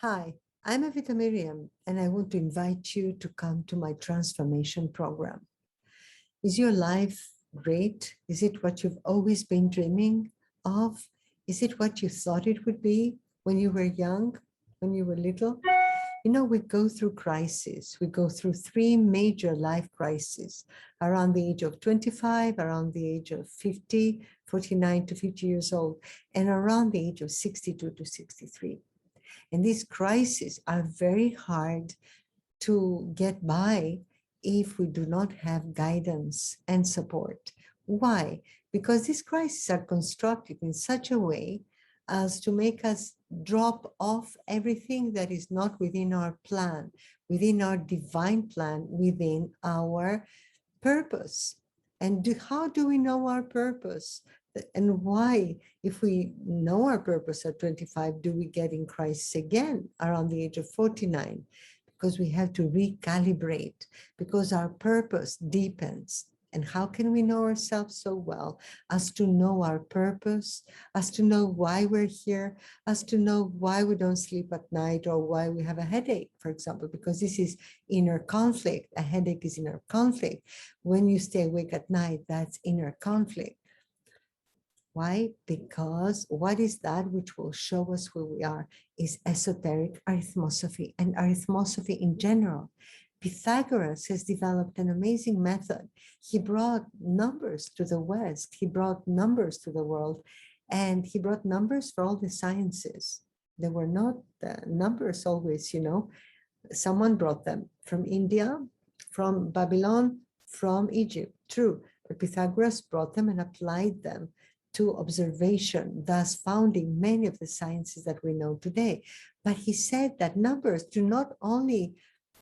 Hi, I'm Evita Myriam, and I want to invite you to come to my transformation program. Is your life great? Is it what you've always been dreaming of? Is it what you thought it would be when you were young, when you were little? We go through crises. We go through three major life crises around the age of 25, around the age of 50, 49 to 50 years old, and around the age of 62 to 63. And these crises are very hard to get by if we do not have guidance and support. Why? Because these crises are constructed in such a way as to make us drop off everything that is not within our plan, within our divine plan, within our purpose. And how do we know our purpose? And why, if we know our purpose at 25, do we get in crisis again around the age of 49? Because we have to recalibrate, because our purpose deepens. And how can we know ourselves so well as to know our purpose, as to know why we're here, as to know why we don't sleep at night or why we have a headache, for example, because this is inner conflict. A headache is inner conflict. When you stay awake at night, that's inner conflict. Why? Because what is that which will show us who we are is esoteric arithmosophy and arithmosophy in general. Pythagoras has developed an amazing method. He brought numbers to the West. He brought numbers to the world, and he brought numbers for all the sciences. There were not numbers always, Someone brought them from India, from Babylon, from Egypt, true. But Pythagoras brought them and applied them to observation, thus founding many of the sciences that we know today. But he said that numbers do not only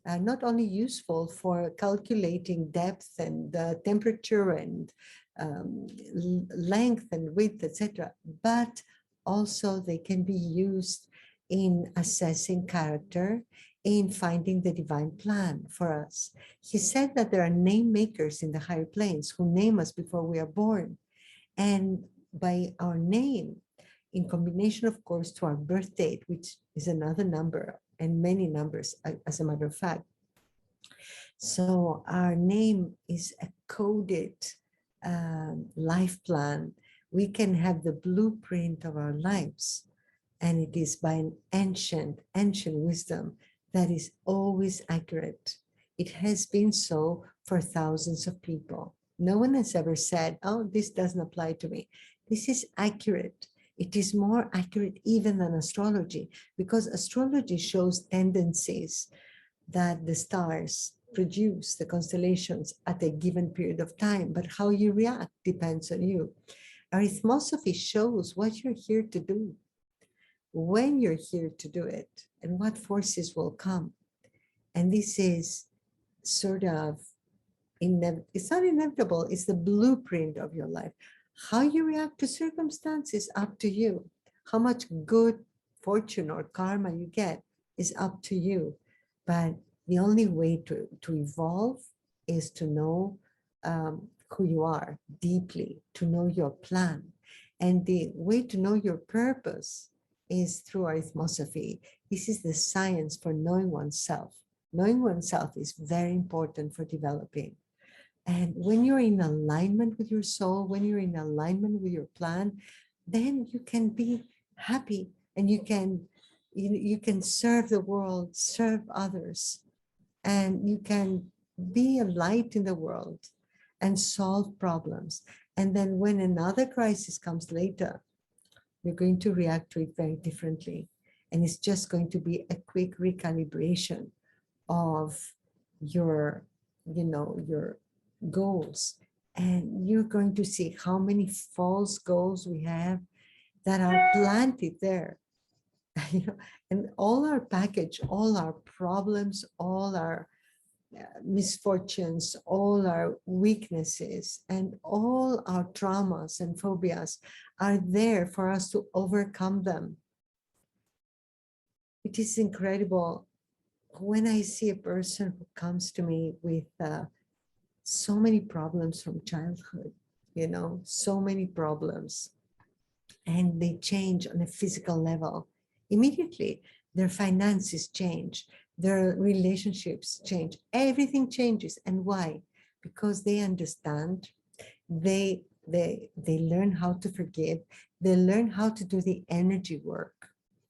useful for calculating depth and temperature and length and width, etc., but also they can be used in assessing character, in finding the divine plan for us. He said that there are name makers in the higher planes who name us before we are born. And by our name, in combination, of course, to our birth date, which is another number and many numbers, as a matter of fact. So our name is a coded life plan. We can have the blueprint of our lives. And it is by an ancient wisdom that is always accurate. It has been so for thousands of people. No one has ever said, oh, this doesn't apply to me. This is accurate. It is more accurate even than astrology, because astrology shows tendencies that the stars produce, the constellations at a given period of time, but how you react depends on you. Arithmosophy shows what you're here to do, when you're here to do it, and what forces will come. And this is sort of, it's not inevitable, it's the blueprint of your life. How you react to circumstances up to you. How much good fortune or karma you get is up to you. But the only way to evolve is to know who you are deeply, to know your plan. And the way to know your purpose is through arithmosophy. This is the science for knowing oneself. Knowing oneself is very important for developing. And when you're in alignment with your soul, when you're in alignment with your plan, then you can be happy and you can serve the world, serve others, and you can be a light in the world and solve problems. And then when another crisis comes later, you're going to react to it very differently. And it's just going to be a quick recalibration of your goals. And you're going to see how many false goals we have that are planted there. And all our package, all our problems, all our misfortunes, all our weaknesses, and all our traumas and phobias are there for us to overcome them. It is incredible when I see a person who comes to me with so many problems from childhood, so many problems, and they change on a physical level immediately. their finances change, their relationships change, everything changes. And why? Because they understand, they learn how to forgive, they learn how to do the energy work.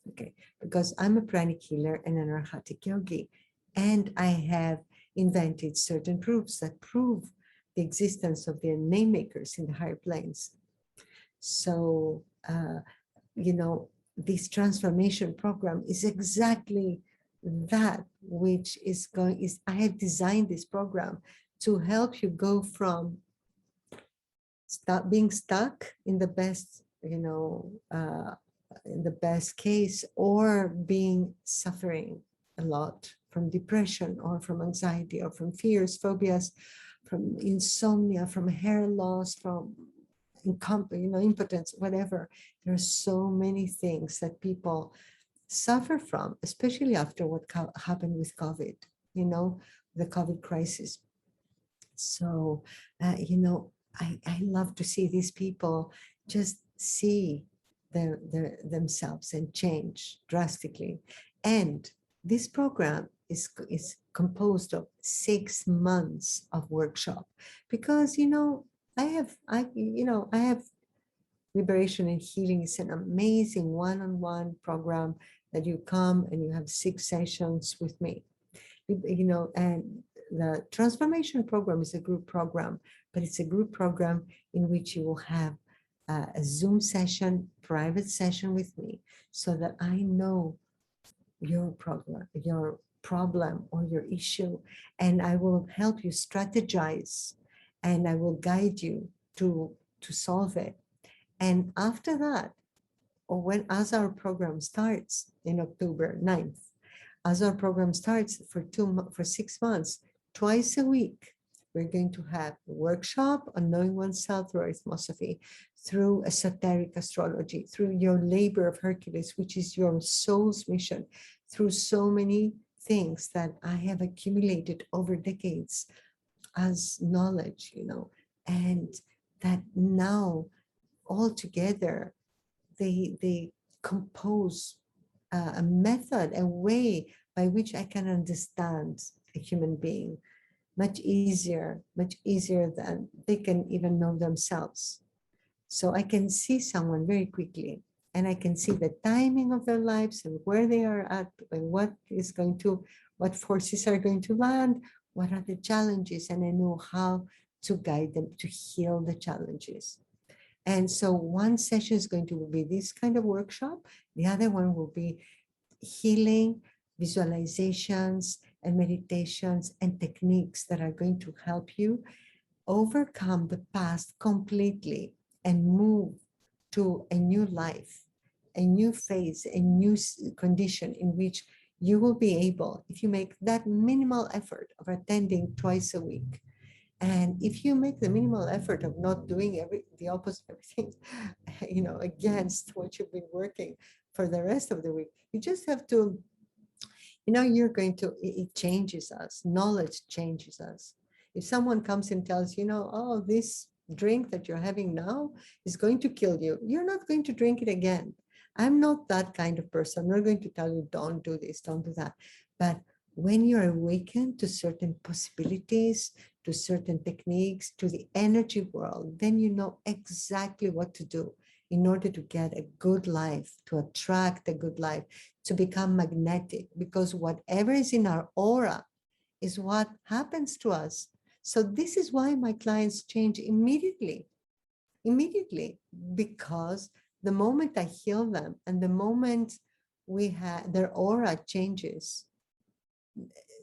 Okay, because I'm a pranic healer and an arhatic yogi, and I have invented certain proofs that prove the existence of the name makers in the higher planes. So you know, this transformation program is exactly that, which is going is I have designed this program to help you go from being stuck in the best, in the best case, or being suffering a lot from depression or from anxiety or from fears, phobias, from insomnia, from hair loss, from impotence, whatever. There are so many things that people suffer from, especially after what happened with COVID, the COVID crisis. So, I love to see these people just see themselves and change drastically. And this program is composed of 6 months of workshop, because I have Liberation and Healing is an amazing one-on-one program that you come and you have 6 sessions with me. And the transformation program is a group program, but it's a group program in which you will have a Zoom session, private session with me, so that I know your problem or your issue, and I will help you strategize, and I will guide you to solve it. And after that, or as our program starts in October 9th, as our program starts for 6 months, twice a week, we're going to have a workshop on knowing oneself through arithmosophy, through esoteric astrology, through your labor of Hercules, which is your soul's mission, through so many things that I have accumulated over decades as knowledge, and that now all together they compose a method, a way by which I can understand a human being much easier than they can even know themselves. So I can see someone very quickly, and I can see the timing of their lives and where they are at, and what forces are going to land, what are the challenges, and I know how to guide them to heal the challenges. And so one session is going to be this kind of workshop. The other one will be healing, visualizations, and meditations and techniques that are going to help you overcome the past completely and move to a new life, a new phase, a new condition in which you will be able, if you make that minimal effort of attending twice a week, and if you make the minimal effort of not doing the opposite, everything, against what you've been working for the rest of the week, you just have to, it changes us. Knowledge changes us. If someone comes and tells oh, this drink that you're having now is going to kill you, you're not going to drink it again. I'm not that kind of person. I'm not going to tell you, don't do this, don't do that. But when you're awakened to certain possibilities, to certain techniques, to the energy world, then you know exactly what to do in order to get a good life, to attract a good life, to become magnetic, because whatever is in our aura is what happens to us. So this is why my clients change immediately, because the moment I heal them and the moment their aura changes,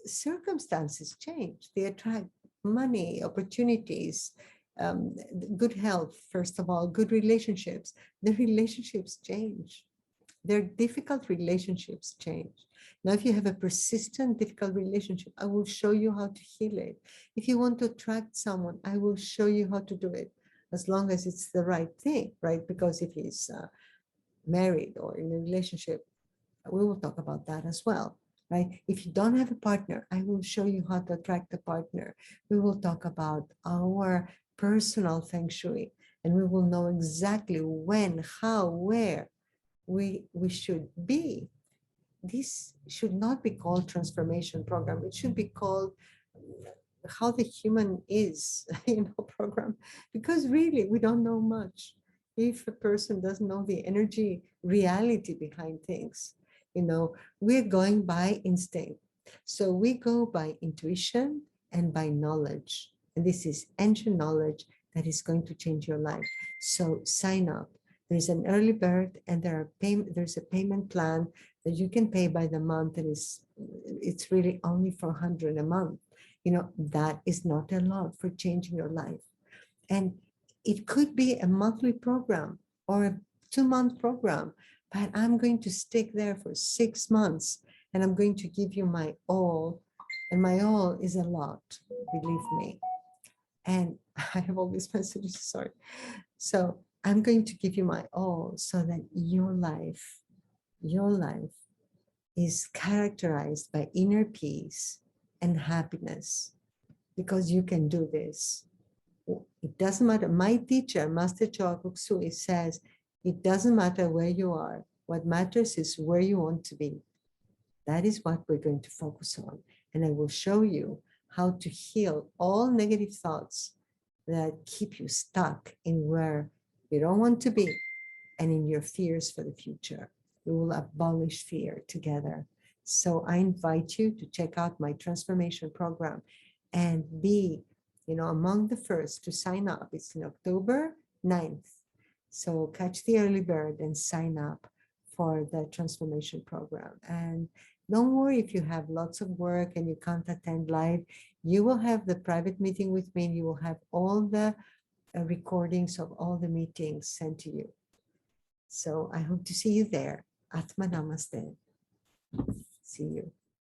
circumstances change. They attract money, opportunities, good health, first of all, good relationships. The relationships change. Their difficult relationships change. Now, if you have a persistent, difficult relationship, I will show you how to heal it. If you want to attract someone, I will show you how to do it, as long as it's the right thing, right? Because if he's married or in a relationship, we will talk about that as well, right? If you don't have a partner, I will show you how to attract a partner. We will talk about our personal feng shui, and we will know exactly when, how, where we should be. this should not be called transformation program. It should be called how the human is, program, because really we don't know much. If a person doesn't know the energy reality behind things, we're going by instinct. So we go by intuition and by knowledge. And this is ancient knowledge that is going to change your life. So sign up. There's an early bird and there's a payment plan that you can pay by the month, and it's really only for 100 a month. That is not a lot for changing your life. And it could be a monthly program or a 2-month program, but I'm going to stick there for 6 months and I'm going to give you my all. And my all is a lot, believe me. And I have all these messages, sorry. So I'm going to give you my all so that your life is characterized by inner peace and happiness, because you can do this. It doesn't matter. My teacher, Master Choa Sui, says, it doesn't matter where you are. What matters is where you want to be. That is what we're going to focus on. And I will show you how to heal all negative thoughts that keep you stuck in where you don't want to be and in your fears for the future. We will abolish fear together. So I invite you to check out my transformation program and be, among the first to sign up. It's in October 9th. So catch the early bird and sign up for the transformation program. And don't worry if you have lots of work and you can't attend live. You will have the private meeting with me, and you will have all the recordings of all the meetings sent to you. So I hope to see you there. Atma Namaste. See you.